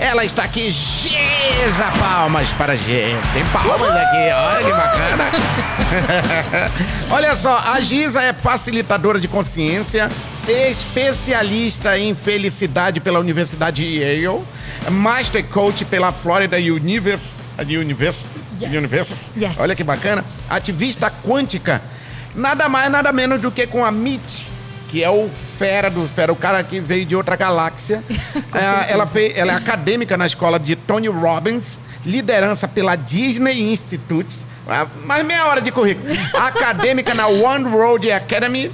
Ela está aqui, Giza! Palmas para a gente. Tem palmas aqui, olha que bacana. Olha só, a Giza é facilitadora de consciência, especialista em felicidade pela Universidade Yale, Master Coach pela Florida University. Yes. Olha que bacana. Ativista quântica. Nada mais, nada menos do que com a Mitch, que é o fera do fera, o cara que veio de outra galáxia. Ela é acadêmica na escola de Tony Robbins, liderança pela Disney Institute, mais meia hora de currículo. Acadêmica na One Road Academy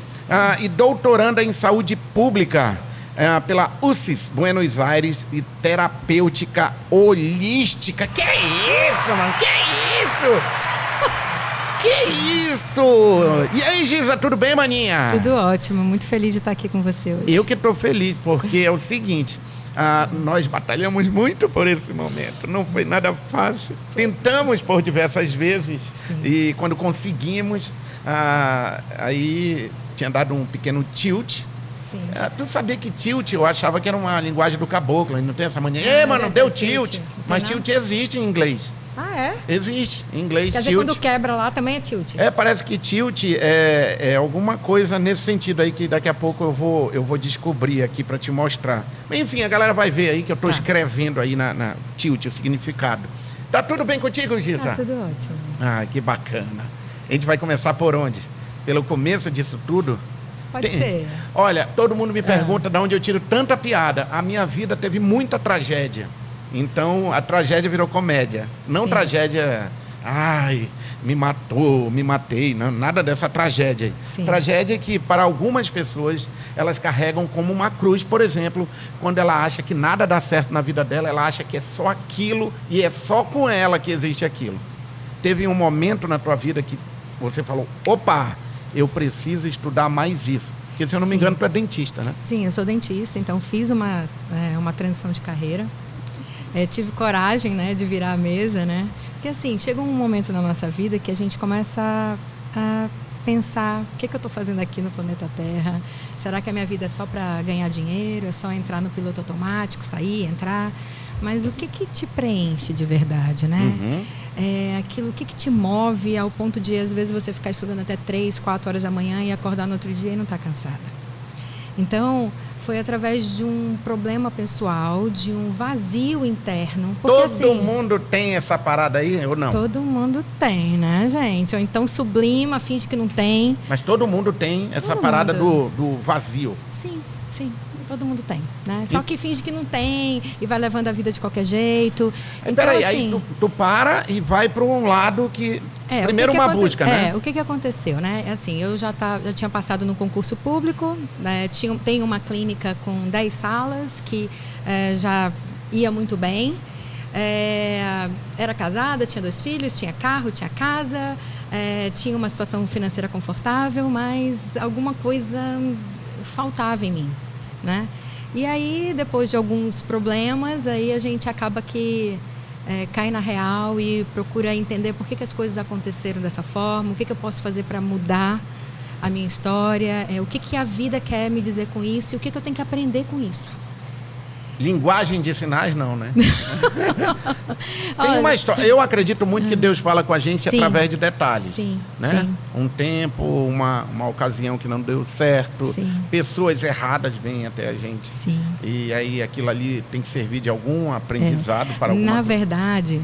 e doutoranda em saúde pública pela UCIS, Buenos Aires, e terapêutica holística. Que é isso, mano? Que é isso? Que isso? E aí, Giza, tudo bem, maninha? Tudo ótimo, muito feliz de estar aqui com você hoje. Eu que tô feliz, porque é o seguinte, nós batalhamos muito por esse momento, não foi nada fácil. Tentamos por diversas vezes. Sim. E quando conseguimos, aí tinha dado um pequeno tilt. Sim. Tu sabia que tilt, eu achava que era uma linguagem do caboclo, não tem essa mania. Mano, deu tilt. Mas tilt existe em inglês. Ah, é? Existe, em inglês, quer tilt. dizer, quando quebra lá também é tilt. Parece que tilt é alguma coisa nesse sentido aí que daqui a pouco eu vou descobrir aqui para te mostrar. Enfim, a galera vai ver aí que eu tô escrevendo aí na tilt, o significado. Tá tudo bem contigo, Giza? Tá tudo ótimo. Que bacana. A gente vai começar por onde? Pelo começo disso tudo? Pode ser. Olha, todo mundo me pergunta de onde eu tiro tanta piada. A minha vida teve muita tragédia. Então, a tragédia virou comédia. Não Sim. Tragédia, me matou, me matei. Não, nada dessa tragédia aí. Sim. Tragédia que, para algumas pessoas, elas carregam como uma cruz. Por exemplo, quando ela acha que nada dá certo na vida dela, ela acha que é só aquilo e é só com ela que existe aquilo. Teve um momento na tua vida que você falou, opa, eu preciso estudar mais isso. Porque, se eu não me engano, tu é dentista, né? Sim, eu sou dentista, então fiz uma transição de carreira. Tive coragem, né, de virar a mesa, né? Porque, assim, chega um momento na nossa vida que a gente começa a pensar, o que eu estou fazendo aqui no planeta Terra? Será que a minha vida é só para ganhar dinheiro? É só entrar no piloto automático, sair, entrar? Mas o que te preenche de verdade, né? Uhum. O que te move ao ponto de, às vezes, você ficar estudando até 3, 4 horas da manhã e acordar no outro dia e não estar cansada. Então, foi através de um problema pessoal, de um vazio interno. Porque, todo mundo tem essa parada aí, ou não? Todo mundo tem, né, gente? Ou então sublima, finge que não tem. Mas todo mundo tem essa parada do vazio. Sim, todo mundo tem, né? Só que finge que não tem e vai levando a vida de qualquer jeito. Então, peraí, assim, aí tu para e vai para um lado que... primeiro uma busca, né? O que aconteceu, né? Assim, eu já tinha passado no concurso público, né? Tenho uma clínica com 10 salas que já ia muito bem. Era casada, tinha 2 filhos, tinha carro, tinha casa, tinha uma situação financeira confortável, mas alguma coisa faltava em mim, né? E aí, depois de alguns problemas, aí a gente acaba que cai na real e procura entender por que as coisas aconteceram dessa forma, o que eu posso fazer para mudar a minha história, o que a vida quer me dizer com isso e o que eu tenho que aprender com isso. Linguagem de sinais, não, né? Tem uma história. Eu acredito muito que Deus fala com a gente através de detalhes. Sim, né? sim. Um tempo, uma ocasião que não deu certo. Sim. Pessoas erradas vêm até a gente. Sim. E aí aquilo ali tem que servir de algum aprendizado para alguma Na coisa. verdade,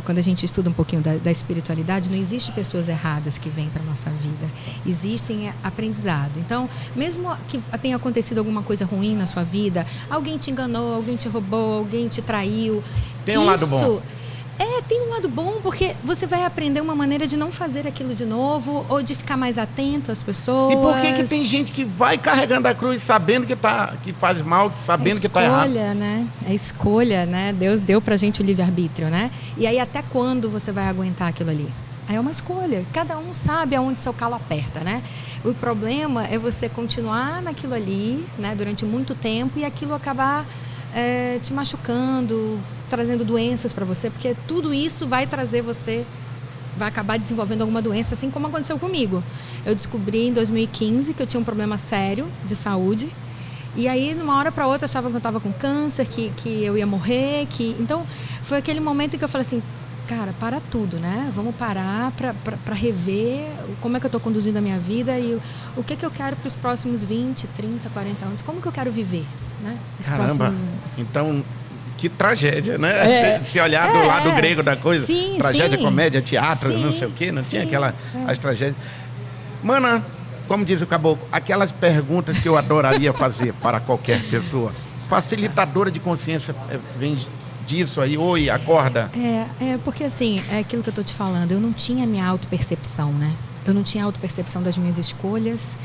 quando a gente estuda um pouquinho da espiritualidade, não existe pessoas erradas que vêm para a nossa vida. Existem aprendizado. Então, mesmo que tenha acontecido alguma coisa ruim na sua vida, alguém te enganou, alguém te roubou, alguém te traiu. Tem um lado bom. Tem um lado bom, porque você vai aprender uma maneira de não fazer aquilo de novo, ou de ficar mais atento às pessoas. E por que tem gente que vai carregando a cruz sabendo que faz mal, sabendo que está errado? Escolha, né? É escolha, né? Deus deu pra gente o livre-arbítrio, né? E aí, até quando você vai aguentar aquilo ali? Aí é uma escolha. Cada um sabe aonde seu calo aperta, né? O problema é você continuar naquilo ali, né? Durante muito tempo e aquilo acabar te machucando, trazendo doenças para você, porque tudo isso vai trazer você, vai acabar desenvolvendo alguma doença, assim como aconteceu comigo. Eu descobri em 2015 que eu tinha um problema sério de saúde E aí, numa hora para outra, achavam que eu estava com câncer, que eu ia morrer. Então, foi aquele momento em que eu falei assim, cara, para tudo, né? Vamos parar para rever como é que eu estou conduzindo a minha vida e o que eu quero para os próximos 20, 30, 40 anos. Como que eu quero viver, né? Os próximos anos. Então, que tragédia, né? Se olhar do lado grego da coisa. Sim, tragédia, sim. comédia, teatro, Sim, não sei o quê. Não tinha sim, as tragédias. Mana, como diz o caboclo, aquelas perguntas que eu adoraria fazer para qualquer pessoa. Facilitadora de consciência vem disso aí, oi, acorda. Porque assim, é aquilo que eu tô te falando, eu não tinha minha autopercepção, né? Eu não tinha autopercepção das minhas escolhas,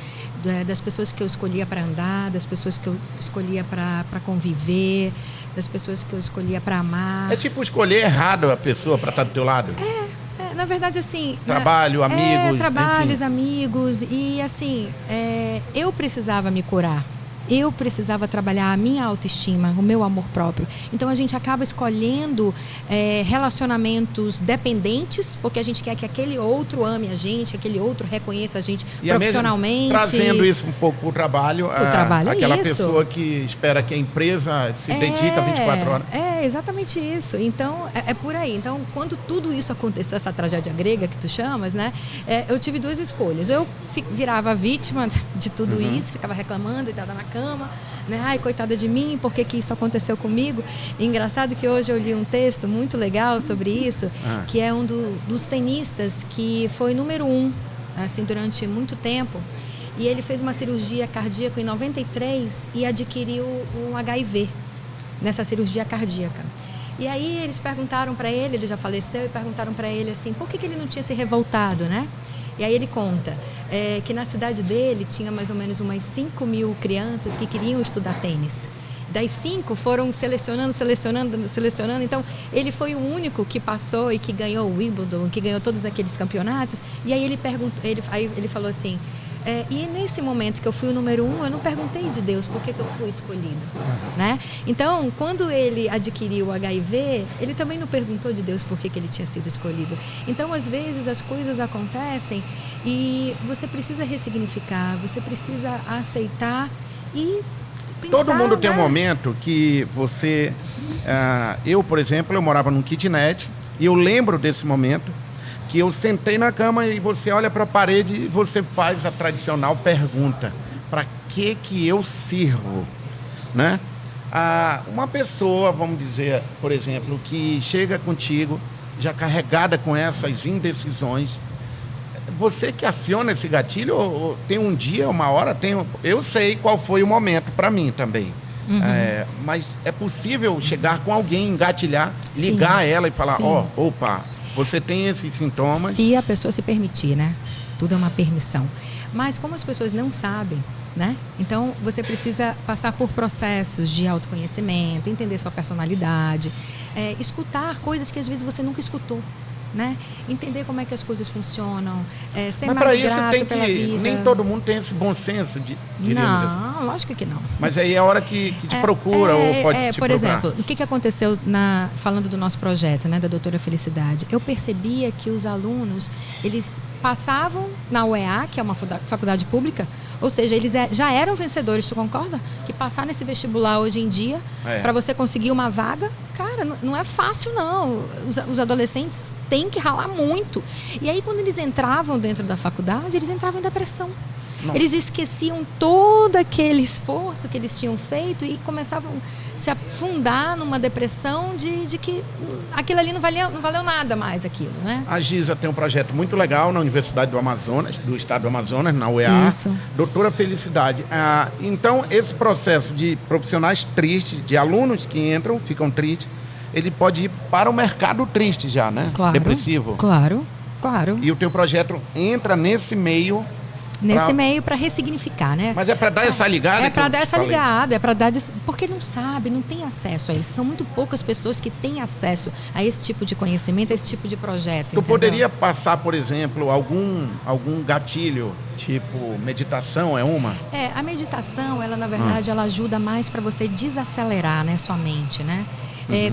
das pessoas que eu escolhia para andar, das pessoas que eu escolhia para conviver, das pessoas que eu escolhia para amar. É tipo escolher errado a pessoa para estar do teu lado. Na verdade, assim... Trabalho, amigos... trabalhos, enfim. amigos. E, assim, eu precisava me curar. Eu precisava trabalhar a minha autoestima, o meu amor próprio. Então, a gente acaba escolhendo relacionamentos dependentes, porque a gente quer que aquele outro ame a gente, que aquele outro reconheça a gente e profissionalmente. Trazendo isso um pouco para o trabalho. Aquela pessoa que espera que a empresa se dedique 24 horas. É exatamente isso. Então, é por aí. Então, quando tudo isso aconteceu, essa tragédia grega que tu chamas, né? Eu tive duas escolhas. Eu virava vítima de tudo isso, ficava reclamando e estava na cama, né? Ai, coitada de mim, por que isso aconteceu comigo? E engraçado que hoje eu li um texto muito legal sobre isso, que é um dos tenistas que foi número 1, assim, durante muito tempo. E ele fez uma cirurgia cardíaca em 93 e adquiriu um HIV nessa cirurgia cardíaca. E aí eles perguntaram para ele já faleceu, e perguntaram para ele assim, por que ele não tinha se revoltado, né? E aí ele conta que na cidade dele tinha mais ou menos umas 5.000 crianças que queriam estudar tênis. Das 5 foram selecionando. Então, ele foi o único que passou e que ganhou o Wimbledon, que ganhou todos aqueles campeonatos. E aí ele falou assim, e nesse momento que eu fui o número 1, eu não perguntei de Deus por que eu fui escolhido, né? Então, quando ele adquiriu o HIV, ele também não perguntou de Deus por que ele tinha sido escolhido. Então, às vezes, as coisas acontecem e você precisa ressignificar, você precisa aceitar e pensar, todo mundo tem um né? momento que você... eu, por exemplo, eu morava num kitnet e eu lembro desse momento que eu sentei na cama e você olha para a parede e você faz a tradicional pergunta: para que eu sirvo? Né? Uma pessoa, vamos dizer, por exemplo, que chega contigo já carregada com essas indecisões, você que aciona esse gatilho, ou tem um dia, uma hora, eu sei qual foi o momento para mim também. Mas é possível chegar com alguém, engatilhar, ligar ela e falar, opa, você tem esses sintomas. Se a pessoa se permitir, né? Tudo é uma permissão. Mas como as pessoas não sabem, né? Então, você precisa passar por processos de autoconhecimento, entender sua personalidade, escutar coisas que às vezes você nunca escutou, né? Entender como é que as coisas funcionam, ser mas mais isso grato tem pela vida. Nem todo mundo tem esse bom senso de... Não, lógico que não. Mas aí é a hora que te procura ou pode te por procurar. exemplo, o que aconteceu falando do nosso projeto, né, da Doutora Felicidade? Eu percebia que os alunos, eles passavam na UEA, que é uma faculdade pública, ou seja, eles já eram vencedores, tu concorda? Que passar nesse vestibular hoje em dia, para você conseguir uma vaga, cara, não é fácil não. Os adolescentes têm que ralar muito. E aí, quando eles entravam dentro da faculdade, eles entravam em depressão. Nossa. Eles esqueciam todo aquele esforço que eles tinham feito e começavam a se afundar numa depressão de que aquilo ali não valeu nada mais aquilo, né? A Giza tem um projeto muito legal na Universidade do Amazonas, do Estado do Amazonas, na UEA. Isso. Doutora Felicidade. Então, esse processo de profissionais tristes, de alunos que entram, ficam tristes, ele pode ir para o mercado triste já, né? Claro, depressivo. Claro. E o teu projeto entra nesse meio... meio para ressignificar, né? Mas é para dar essa ligada? É para dar essa ligada, é para dar... Porque não sabe, não tem acesso a isso. São muito poucas pessoas que têm acesso a esse tipo de conhecimento, a esse tipo de projeto. Tu poderia passar, por exemplo, algum gatilho, tipo meditação, é uma? A meditação, ela na verdade, ela ajuda mais para você desacelerar, né, sua mente, né?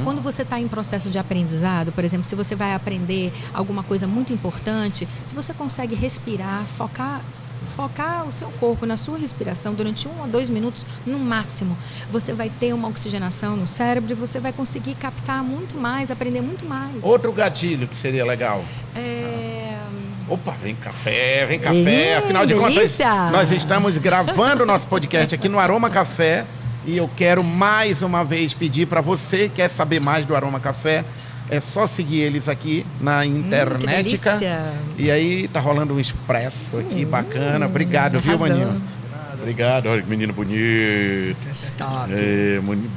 Quando você está em processo de aprendizado, por exemplo, se você vai aprender alguma coisa muito importante, se você consegue respirar, focar o seu corpo na sua respiração durante 1 ou 2 minutos no máximo, você vai ter uma oxigenação no cérebro e você vai conseguir captar muito mais, aprender muito mais. Outro gatilho que seria legal. Opa, vem café. Afinal de contas, nós estamos gravando o nosso podcast aqui no Aroma Café e eu quero mais uma vez pedir para você que quer saber mais do Aroma Café, é só seguir eles aqui na internet. E aí tá rolando um expresso aqui, bacana. Obrigado, viu, maninho? Obrigado, olha que menino bonito.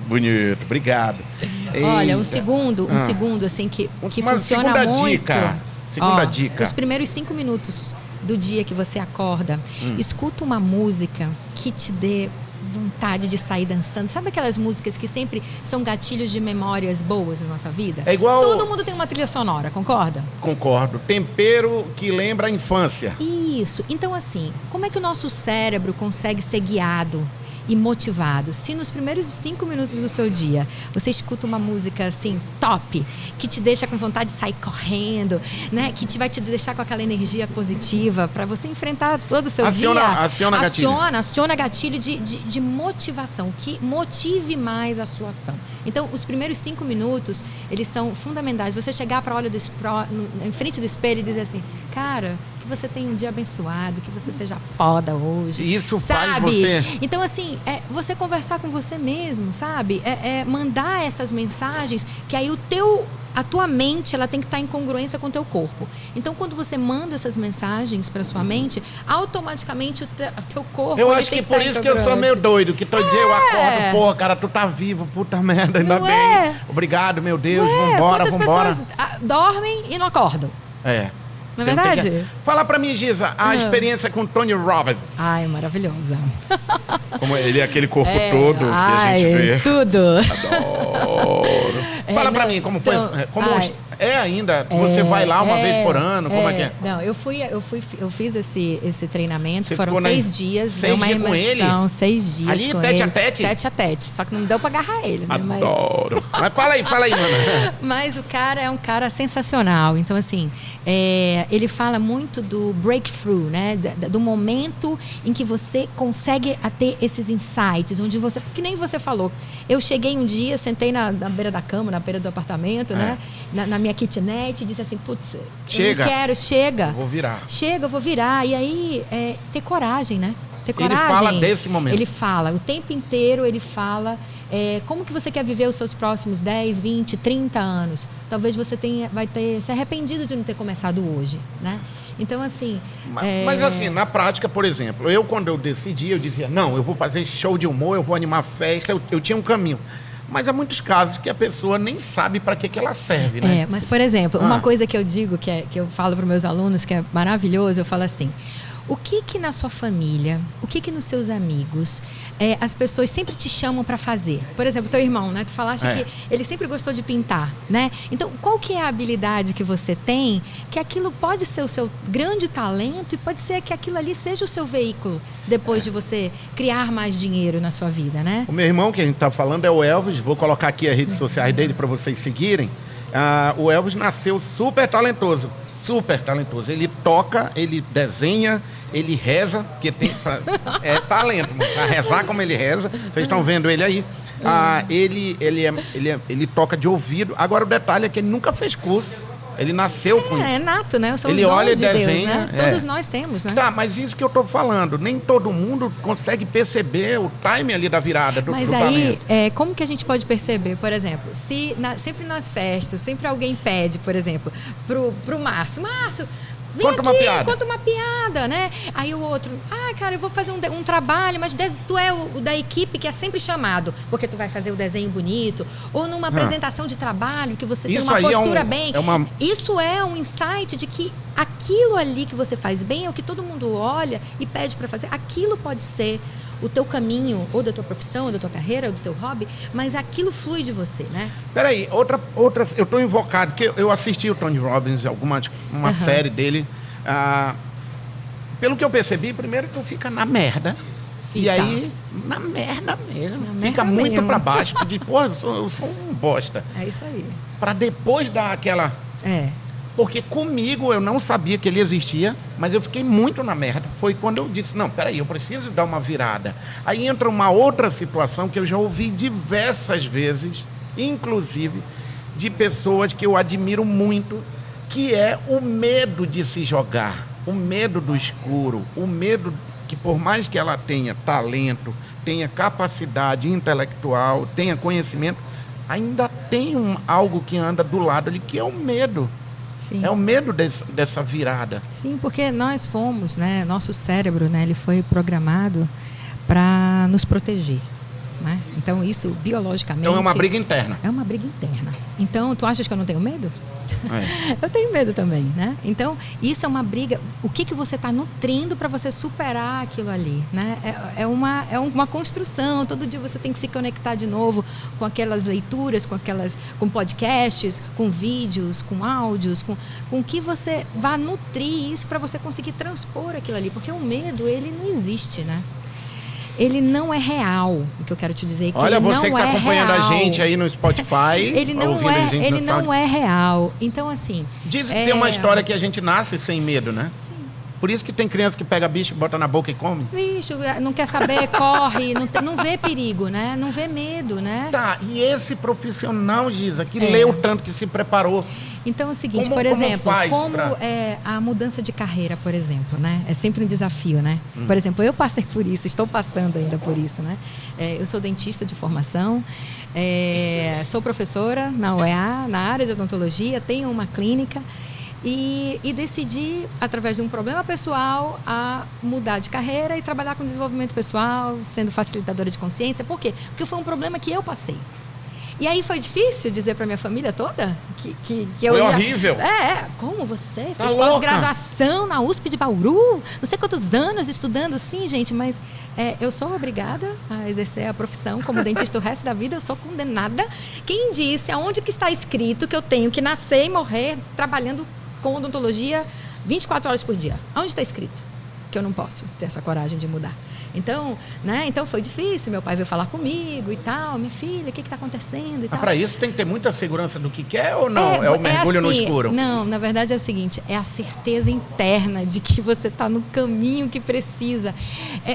Bonito, obrigado. Olha, um segundo assim que funciona muito. Segunda dica. Os primeiros 5 minutos do dia que você acorda, escuta uma música que te dê vontade de sair dançando. Sabe aquelas músicas que sempre são gatilhos de memórias boas na nossa vida? É igual... Todo mundo tem uma trilha sonora, concorda? Concordo. Tempero que lembra a infância. Isso. Então, assim, como é que o nosso cérebro consegue ser guiado e motivado? Se nos primeiros 5 minutos do seu dia você escuta uma música assim, top, que te deixa com vontade de sair correndo, né? Que vai te deixar com aquela energia positiva para você enfrentar todo o seu dia. Aciona gatilho de motivação, que motive mais a sua ação. Então, os primeiros 5 minutos, eles são fundamentais. Você chegar para em frente do espelho e dizer assim, cara, que você tenha um dia abençoado, que você seja foda hoje. Isso faz você... Então, assim, você conversar com você mesmo, sabe? Mandar essas mensagens, que aí a tua mente, ela tem que estar em congruência com o teu corpo. Então, quando você manda essas mensagens para sua mente, automaticamente o teu corpo... Eu acho que por isso que eu sou meio doido, que todo dia eu acordo, pô, cara, tu tá vivo, puta merda, ainda bem. Obrigado, meu Deus, vambora. Quantas pessoas dormem e não acordam? Não é verdade? Fala pra mim, Giza, a experiência com Tony Robbins. Ai, maravilhosa. Como ele é aquele corpo todo que a gente vê. Tudo. Adoro. Fala pra mim, como foi... ainda? Você vai lá uma vez por ano? Como é que é? Não, eu fiz esse treinamento. Você foram 6 dias. 6 dias com ele? 6 dias ali, com tete ele. A tete? Tete a tete. Só que não deu pra agarrar ele, né? Adoro. Mas fala aí, mano. Mas o cara é um cara sensacional. Então, assim, ele fala muito do breakthrough, né? Do momento em que você consegue ter esses insights, onde você... Que nem você falou. Eu cheguei um dia, sentei na beira da cama, na beira do apartamento, né? Na minha kitnet, e disse assim, putz, eu não quero, chega. Eu vou virar. E aí, ter coragem, né? Ter coragem. Ele fala desse momento. Ele fala, o tempo inteiro ele fala... como que você quer viver os seus próximos 10, 20, 30 anos? Talvez você vai ter se arrependido de não ter começado hoje, né? Então, assim... Mas assim, na prática, por exemplo, quando eu decidi, eu dizia, não, eu vou fazer show de humor, eu vou animar festa, eu tinha um caminho. Mas há muitos casos que a pessoa nem sabe para que ela serve, né? Mas, por exemplo, uma coisa que eu digo, que eu falo para os meus alunos, que é maravilhoso, eu falo assim... O que na sua família, o que nos seus amigos, as pessoas sempre te chamam para fazer? Por exemplo, teu irmão, né? Tu falaste que ele sempre gostou de pintar, né? Então, qual que é a habilidade que você tem, que aquilo pode ser o seu grande talento e pode ser que aquilo ali seja o seu veículo depois de você criar mais dinheiro na sua vida, né? O meu irmão, que a gente tá falando, é o Elvis. Vou colocar aqui as redes sociais dele para vocês seguirem. O Elvis nasceu super talentoso. Ele toca, ele desenha, ele reza, porque é talento, pra rezar como ele reza. Vocês estão vendo ele aí. Ele toca de ouvido. Agora o detalhe é que ele nunca fez curso. Ele nasceu com isso. É nato, né? São ele os olha dons de desenha, Deus, né? Todos nós temos, né? Tá, mas isso que eu tô falando. Nem todo mundo consegue perceber o time ali da virada do Mas aí, como que a gente pode perceber? Por exemplo, se sempre nas festas, sempre alguém pede, por exemplo, pro Márcio, vem conta aqui, conta uma piada, né? Aí o outro, cara, eu vou fazer um trabalho, mas tu é o da equipe que é sempre chamado, porque tu vai fazer o desenho bonito, ou numa apresentação de trabalho que você tem uma postura bem. Isso é um insight de que aquilo ali que você faz bem é o que todo mundo olha e pede para fazer. Aquilo pode ser o teu caminho, ou da tua profissão, ou da tua carreira, ou do teu hobby, mas aquilo flui de você, né? Peraí, outra, eu tô invocado, porque eu assisti o Tony Robbins, uma série dele. Pelo que eu percebi, primeiro tu fica na merda. E aí, na merda mesmo. Fica muito pra baixo. De, pô, eu sou um bosta. É isso aí. Pra depois dar aquela... Porque comigo eu não sabia que ele existia, mas eu fiquei muito na merda. Foi quando eu disse, não, peraí, eu preciso dar uma virada. Aí entra uma outra situação que eu já ouvi diversas vezes, inclusive de pessoas que eu admiro muito, que é o medo de se jogar, o medo do escuro, o medo que por mais que ela tenha talento, tenha capacidade intelectual, tenha conhecimento, ainda tem algo que anda do lado ali, que é o medo. Sim. É o medo dessa virada. Sim, porque nós fomos, né, nosso cérebro, né, ele foi programado para nos proteger. Né? Então, isso biologicamente... Então, é uma briga interna. É uma briga interna. Então, tu achas que eu não tenho medo? É. Eu tenho medo também, né? Então, isso é uma briga. O que você está nutrindo para você superar aquilo ali, né? É uma construção. Todo dia você tem que se conectar de novo com aquelas leituras, com podcasts, com vídeos, com áudios, com que você vá nutrir isso para você conseguir transpor aquilo ali. Porque o medo, ele não existe, né? Ele não é real, o que eu quero te dizer. Que olha, ele você não que está acompanhando real. A gente aí no Spotify. Ele não é real. Então, assim... Dizem que tem uma história que a gente nasce sem medo, né? Sim. Por isso que tem criança que pega bicho, bota na boca e come. Bicho, não quer saber, corre, não vê perigo, né? Não vê medo, né? Tá, e esse profissional, Giza, que leu tanto, que se preparou... Então é o seguinte, como, por exemplo, como a mudança de carreira, por exemplo, né? É sempre um desafio, né? Por exemplo, eu passei por isso, estou passando ainda por isso, né? Eu sou dentista de formação, sou professora na UEA, na área de odontologia, tenho uma clínica e decidi, através de um problema pessoal, a mudar de carreira e trabalhar com desenvolvimento pessoal, sendo facilitadora de consciência. Por quê? Porque foi um problema que eu passei. E aí foi difícil dizer para minha família toda que eu foi horrível. Como você fez pós-graduação na USP de Bauru, não sei quantos anos estudando, sim, gente, mas eu sou obrigada a exercer a profissão como dentista o resto da vida, eu sou condenada. Quem disse, aonde que está escrito que eu tenho que nascer e morrer trabalhando com odontologia 24 horas por dia? Aonde está escrito que eu não posso ter essa coragem de mudar? Então, né? Então foi difícil, meu pai veio falar comigo e tal, minha filha, o que está acontecendo e tal. Para isso tem que ter muita segurança do que quer ou não? É o mergulho assim, no escuro? Não, na verdade é o seguinte, é a certeza interna de que você está no caminho que precisa.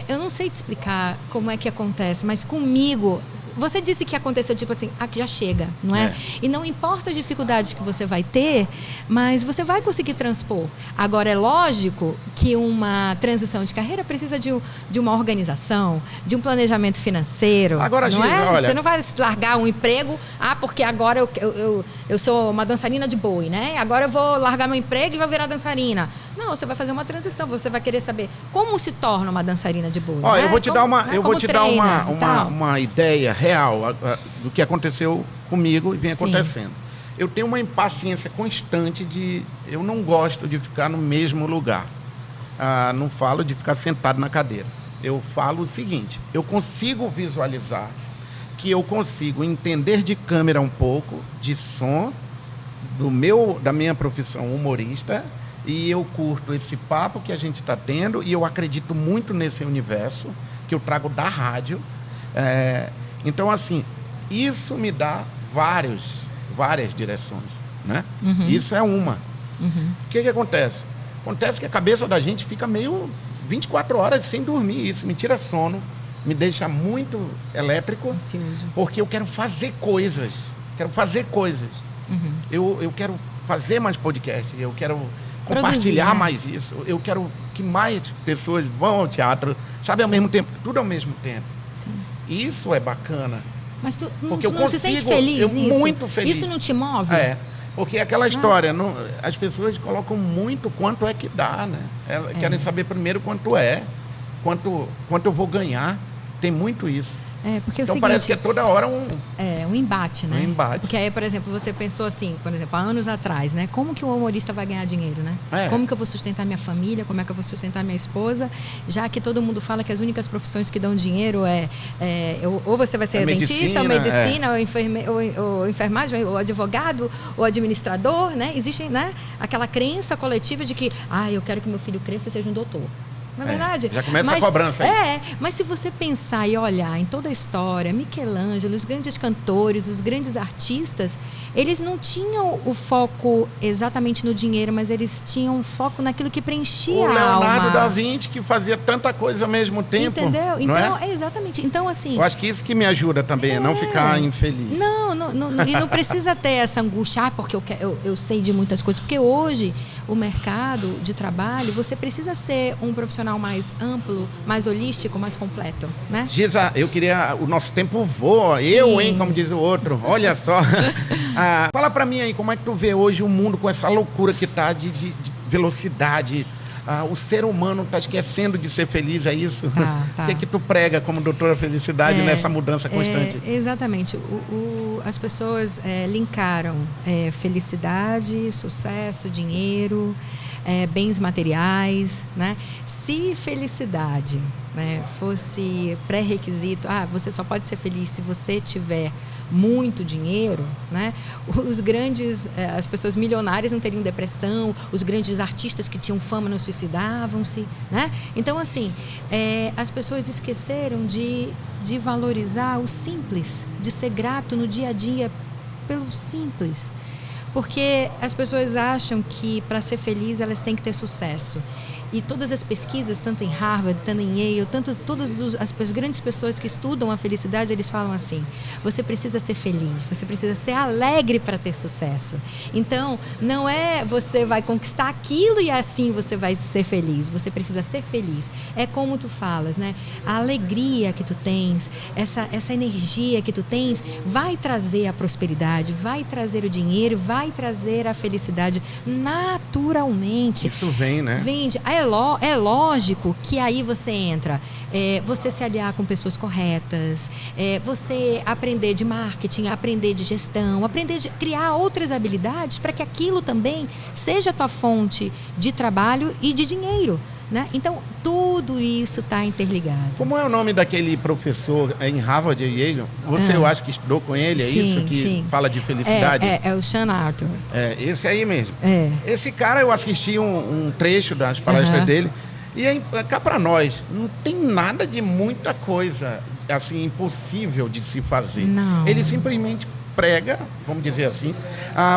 Eu não sei te explicar como é que acontece, mas comigo... Você disse que aconteceu, tipo assim, já chega, não é? E não importa a dificuldade que você vai ter, mas você vai conseguir transpor. Agora, é lógico que uma transição de carreira precisa de uma organização, de um planejamento financeiro. Agora, não Giza, olha... Você não vai largar um emprego, porque agora eu sou uma dançarina de boi, né? Agora eu vou largar meu emprego e vou virar dançarina. Não, você vai fazer uma transição, você vai querer saber como se torna uma dançarina de boi. Eu vou te dar uma ideia real do que aconteceu comigo e vem acontecendo. Eu tenho uma impaciência constante eu não gosto de ficar no mesmo lugar. Não falo de ficar sentado na cadeira. Eu falo o seguinte, eu consigo visualizar que eu consigo entender de câmera um pouco, de som, da minha profissão humorista, e eu curto esse papo que a gente está tendo e eu acredito muito nesse universo que eu trago da rádio. Então, assim, isso me dá várias direções, né? Isso é uma. O que acontece? Acontece que a cabeça da gente fica meio 24 horas sem dormir. Isso me tira sono, me deixa muito elétrico, ansioso. Porque eu quero fazer coisas. Eu quero fazer mais podcast, eu quero compartilhar mais isso. Eu quero que mais pessoas vão ao teatro, sabe, ao mesmo tempo, tudo ao mesmo tempo. Sim. Isso é bacana. Mas tu não se sente feliz nisso? Muito feliz. Isso não te move? Porque aquela história, as pessoas colocam muito quanto é que dá, né? Elas querem saber primeiro quanto eu vou ganhar. Tem muito isso. Porque então é o seguinte, parece que é toda hora um embate, né? Um embate. Porque aí, por exemplo, você pensou assim, por exemplo, há anos atrás, né? Como que um humorista vai ganhar dinheiro, né? Como que eu vou sustentar minha família? Como é que eu vou sustentar minha esposa? Já que todo mundo fala que as únicas profissões que dão dinheiro ou você vai ser dentista, ou medicina, ou enfermagem, ou advogado, ou administrador, né? Existe, né, aquela crença coletiva de que, eu quero que meu filho cresça e seja um doutor. não é verdade? Já começa a cobrança aí. Mas se você pensar e olhar em toda a história, Michelangelo, os grandes cantores, os grandes artistas, eles não tinham o foco exatamente no dinheiro, mas eles tinham um foco naquilo que preenchia a alma. O Leonardo da Vinci, que fazia tanta coisa ao mesmo tempo. Entendeu? Então, não é? Exatamente. Então, assim... Eu acho que isso que me ajuda também, não ficar infeliz. Não, e não precisa ter essa angústia, porque eu sei de muitas coisas, porque hoje o mercado de trabalho, você precisa ser um profissional mais amplo, mais holístico, mais completo, né? Giza, eu queria... O nosso tempo voa. Sim. Eu, hein, como diz o outro. Olha só. Fala pra mim aí, como é que tu vê hoje o mundo com essa loucura que tá de velocidade? O ser humano está esquecendo de ser feliz, é isso? Tá. O que é que tu prega como doutora Felicidade nessa mudança constante? Exatamente. As pessoas linkaram felicidade, sucesso, dinheiro, bens materiais, né? Se felicidade, né, fosse pré-requisito, você só pode ser feliz se você tiver muito dinheiro, né? As pessoas milionárias não teriam depressão, os grandes artistas que tinham fama não suicidavam-se, né? Então, assim, as pessoas esqueceram de valorizar o simples, de ser grato no dia a dia pelo simples. Porque as pessoas acham que para ser feliz elas têm que ter sucesso. E todas as pesquisas, tanto em Harvard, tanto em Yale, todas as grandes pessoas que estudam a felicidade, eles falam assim: você precisa ser feliz, você precisa ser alegre para ter sucesso. Então, não é você vai conquistar aquilo e assim você vai ser feliz. Você precisa ser feliz. É como tu falas, né? A alegria que tu tens, essa energia que tu tens, vai trazer a prosperidade, vai trazer o dinheiro, vai trazer a felicidade naturalmente. Isso vem, né? Vende. É lógico que aí você entra, você se aliar com pessoas corretas, você aprender de marketing, aprender de gestão, aprender de criar outras habilidades para que aquilo também seja a tua fonte de trabalho e de dinheiro, né? Então, tudo isso está interligado. Como é o nome daquele professor em Harvard e Yale? Você, eu acho que estudou com ele, sim, isso que sim. fala de felicidade? É o Sean Arthur. Esse aí mesmo. Esse cara, eu assisti um trecho das palestras dele, e cá para nós, não tem nada de muita coisa, assim, impossível de se fazer. Não. Ele simplesmente prega, vamos dizer assim,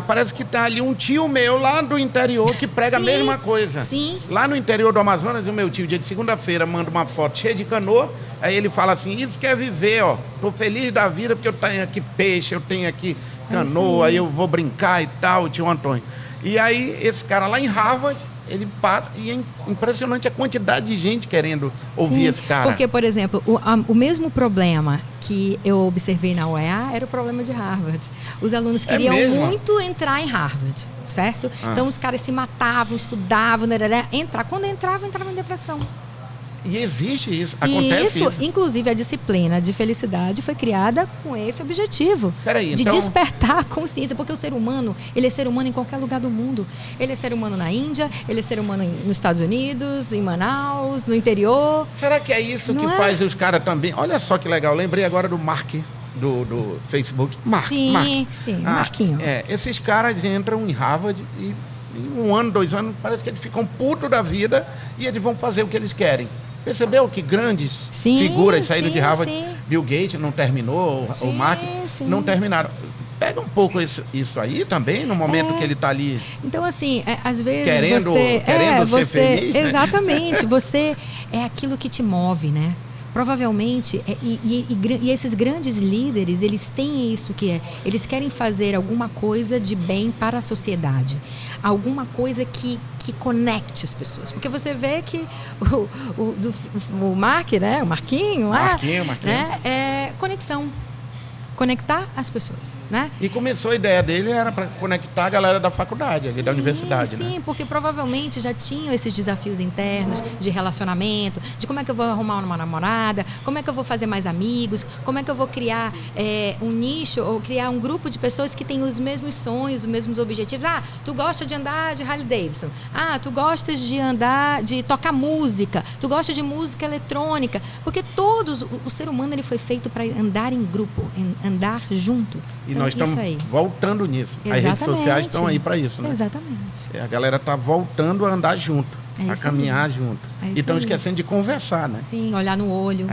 parece que tá ali um tio meu lá do interior que prega a mesma coisa. Sim. Lá no interior do Amazonas, o meu tio, dia de segunda-feira, manda uma foto cheia de canoa, aí ele fala assim: isso quer viver, ó, tô feliz da vida porque eu tenho aqui peixe, eu tenho aqui canoa, aí eu vou brincar e tal, o tio Antônio. E aí, esse cara lá em Harvard, ele passa, e é impressionante a quantidade de gente querendo ouvir esse cara. Porque, por exemplo, o mesmo problema que eu observei na UEA era o problema de Harvard. Os alunos queriam muito entrar em Harvard, certo? Então, os caras se matavam, estudavam, quando entravam em depressão. E existe isso, acontece isso. Inclusive, a disciplina de felicidade foi criada com esse objetivo. Peraí, de então... despertar a consciência, porque o ser humano, ele é ser humano em qualquer lugar do mundo. Ele é ser humano na Índia, ele é ser humano nos Estados Unidos, em Manaus, no interior. Será que é isso que faz os caras também? Olha só que legal, lembrei agora do Mark, do Facebook. Mark. Marquinho. Esses caras entram em Harvard e em 1 ano, 2 anos, parece que eles ficam putos da vida e eles vão fazer o que eles querem. Percebeu que grandes figuras saíram de Harvard? Bill Gates não terminou, o Mark não terminaram. Pega um pouco isso aí também, no momento que ele está ali. Então, assim, às vezes querendo ser feliz. Exatamente, você é aquilo que te move, né? Provavelmente, e esses grandes líderes, eles têm isso eles querem fazer alguma coisa de bem para a sociedade, alguma coisa que conecte as pessoas, porque você vê que o Mark, né, o Marquinho, né, é conectar as pessoas, né? E começou a ideia dele era para conectar a galera da faculdade, ali da universidade, né? Sim, porque provavelmente já tinham esses desafios internos de relacionamento, de como é que eu vou arrumar uma namorada, como é que eu vou fazer mais amigos, como é que eu vou criar um nicho ou criar um grupo de pessoas que têm os mesmos sonhos, os mesmos objetivos. Tu gosta de andar de Harley Davidson. Tu gostas de tocar música. Tu gosta de música eletrônica. Porque o ser humano ele foi feito para andar em grupo, andar junto. E então, nós estamos voltando nisso. Exatamente. As redes sociais estão aí para isso, né? Exatamente. A galera está voltando a andar junto. a caminhar junto. E estão esquecendo de conversar, né? Sim, olhar no olho.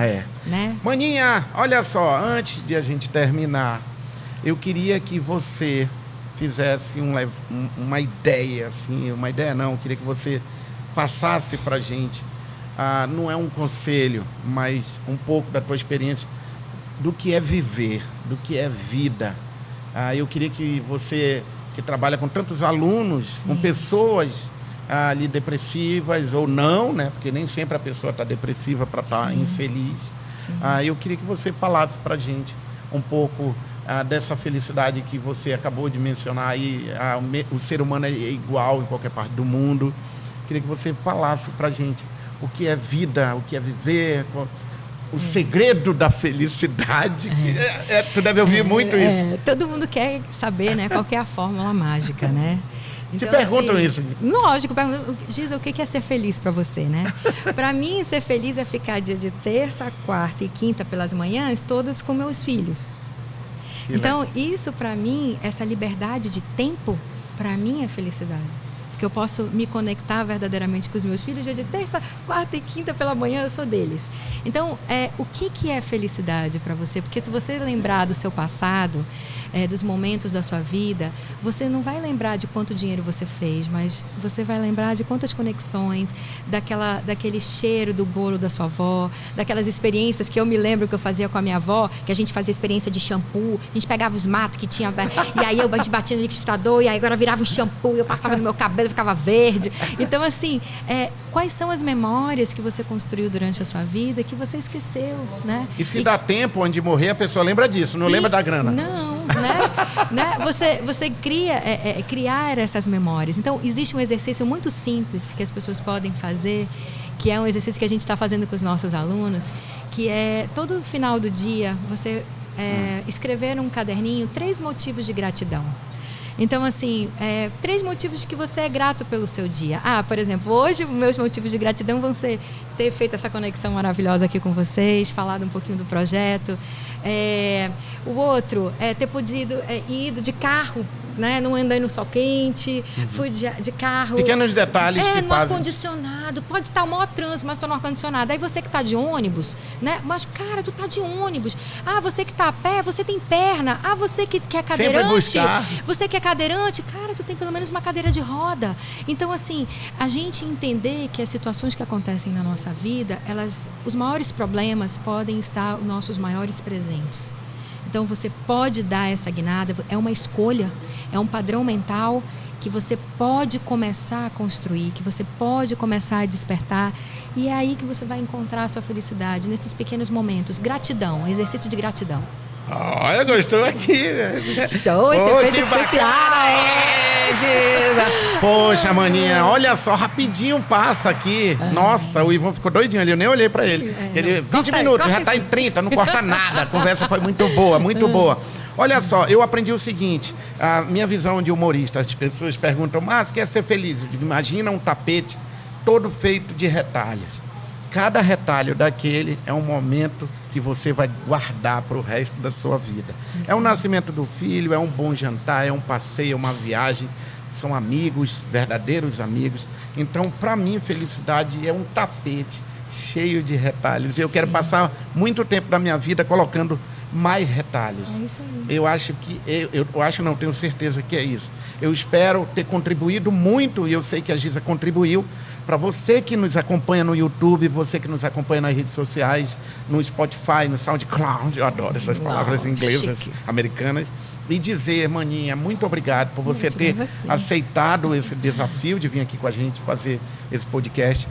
Né? Maninha, olha só, antes de a gente terminar, eu queria que você fizesse uma ideia, assim, uma ideia não, eu queria que você passasse pra gente, não é um conselho, mas um pouco da tua experiência, do que é viver, do que é vida. Eu queria que você, que trabalha com tantos alunos, com pessoas ali depressivas ou não, né? Porque nem sempre a pessoa está depressiva para estar infeliz. Eu queria que você falasse para a gente um pouco dessa felicidade que você acabou de mencionar aí. O ser humano é igual em qualquer parte do mundo. Queria que você falasse para a gente o que é vida, o que é viver, o segredo da felicidade. Tu deve ouvir muito isso. Todo mundo quer saber, né, qual que é a fórmula mágica, né? Então, te perguntam assim, isso? Lógico, Giza, o que é ser feliz para você, né? Para mim, ser feliz é ficar dia de terça, quarta e quinta pelas manhãs, todas com meus filhos. Então, isso para mim, essa liberdade de tempo, para mim é felicidade. Porque eu posso me conectar verdadeiramente com os meus filhos dia de terça, quarta e quinta pela manhã, eu sou deles. Então, o que é felicidade para você? Porque se você lembrar do seu passado, dos momentos da sua vida, você não vai lembrar de quanto dinheiro você fez, mas você vai lembrar de quantas conexões, daquele cheiro do bolo da sua avó, daquelas experiências que eu me lembro que eu fazia com a minha avó, que a gente fazia experiência de shampoo, a gente pegava os matos que tinha, e aí eu batia no liquidificador, e aí agora virava um shampoo, eu passava no meu cabelo, ficava verde. Então, assim, quais são as memórias que você construiu durante a sua vida que você esqueceu, né? E se dá tempo onde morrer, a pessoa lembra disso, não lembra da grana. Não, né? Você criar essas memórias. Então, existe um exercício muito simples que as pessoas podem fazer, que é um exercício que a gente está fazendo com os nossos alunos, que é todo final do dia você escrever num caderninho 3 motivos de gratidão. Então, assim, 3 motivos que você é grato pelo seu dia. Por exemplo, hoje meus motivos de gratidão vão ser ter feito essa conexão maravilhosa aqui com vocês, falado um pouquinho do projeto. O outro é ter podido ido de carro, né? Não andei no sol quente, fui de carro. Pequenos detalhes que no fazem. ar-condicionado, pode estar o maior trânsito, mas estou no ar-condicionado. Aí você que está de ônibus, né? Mas, cara, tu tá de ônibus. Você que está a pé, você tem perna. Você que é cadeirante, você que é cadeirante, cara, tu tem pelo menos uma cadeira de roda. Então, assim, a gente entender que as situações que acontecem na nossa vida, os maiores problemas podem estar os nossos maiores presentes. Então, você pode dar essa guinada, é uma escolha, é um padrão mental que você pode começar a construir, que você pode começar a despertar, e é aí que você vai encontrar a sua felicidade, nesses pequenos momentos. Gratidão, exercício de gratidão. Olha, gostou aqui. Show, esse efeito especial. Giza. Poxa, maninha, olha só, rapidinho passa aqui. Nossa, o Ivan ficou doidinho ali, eu nem olhei pra ele. 20 minutos, já tá em 30, não corta nada. A conversa foi muito boa, muito boa. Olha só, eu aprendi o seguinte, a minha visão de humorista, as pessoas perguntam, mas quer ser feliz? Eu digo, imagina um tapete todo feito de retalhos. Cada retalho daquele é um momento que você vai guardar para o resto da sua vida. É o nascimento do filho, é um bom jantar, é um passeio, é uma viagem. São amigos, verdadeiros amigos. Então, para mim, felicidade é um tapete cheio de retalhos. Eu quero passar muito tempo da minha vida colocando mais retalhos. É isso aí. Eu acho que, não, tenho certeza que é isso. Eu espero ter contribuído muito, e eu sei que a Giza contribuiu, para você que nos acompanha no YouTube, você que nos acompanha nas redes sociais, no Spotify, no SoundCloud, eu adoro essas palavras inglesas, americanas, e dizer, maninha, muito obrigado por você ter aceitado esse desafio de vir aqui com a gente fazer esse podcast.